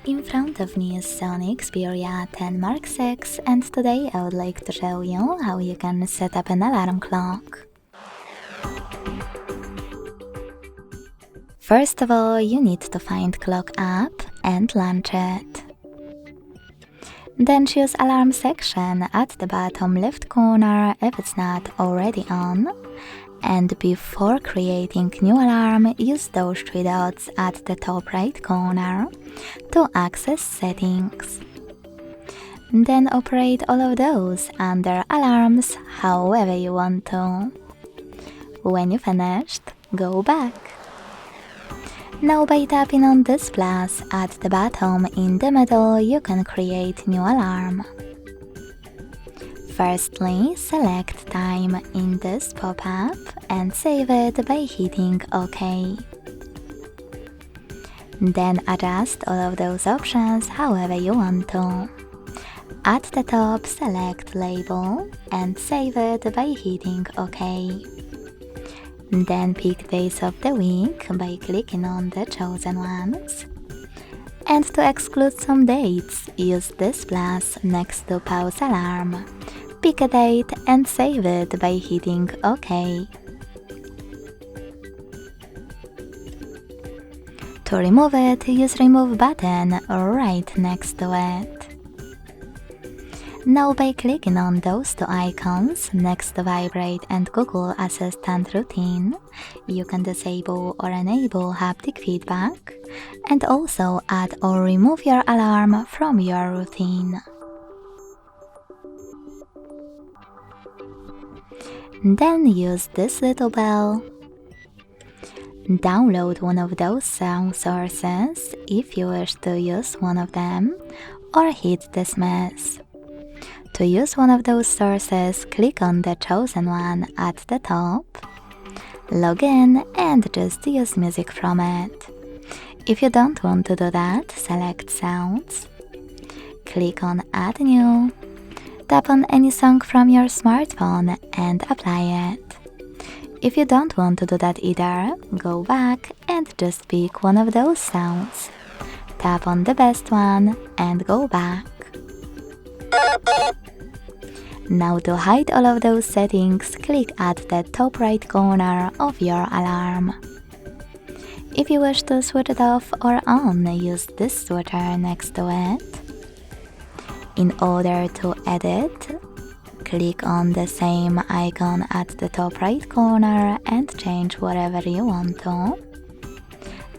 In front of me is Sony Xperia 10 Mark VI, and today I would like to show you how you can set up an alarm clock. First of all, you need to find Clock app and launch it. Then choose Alarm section at the bottom left corner if it's not already on. And before creating new alarm, use those three dots at the top right corner to access settings. Then operate all of those under alarms however you want to. When you finished, go back. Now by tapping on this plus at the bottom in the middle, you can create new alarm. Firstly, select time in this pop-up and save it by hitting OK. Then adjust all of those options however you want to. At the top, select label and save it by hitting OK. Then pick days of the week by clicking on the chosen ones. And to exclude some dates, use this plus next to pause alarm. Pick a date and save it by hitting OK. To remove it, use remove button right next to it. Now by clicking on those two icons next to Vibrate and Google Assistant Routine, you can disable or enable haptic feedback and also add or remove your alarm from your routine. Then use this little bell. Download one of those sound sources if you wish to use one of them, or hit dismiss. To use one of those sources, click on the chosen one at the top, log in and just use music from it. If you don't want to do that, select Sounds, click on Add New, tap on any song from your smartphone and apply it. If you don't want to do that either, go back and just pick one of those sounds. Tap on the best one and go back. Now to hide all of those settings, click at the top right corner of your alarm. If you wish to switch it off or on, use this switcher next to it. In order to edit, click on the same icon at the top right corner and change whatever you want to.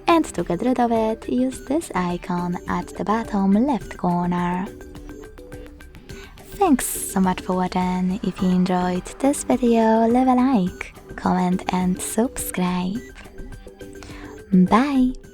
And to get rid of it, use this icon at the bottom left corner. Thanks so much for watching. If you enjoyed this video, leave a like, comment and subscribe. Bye!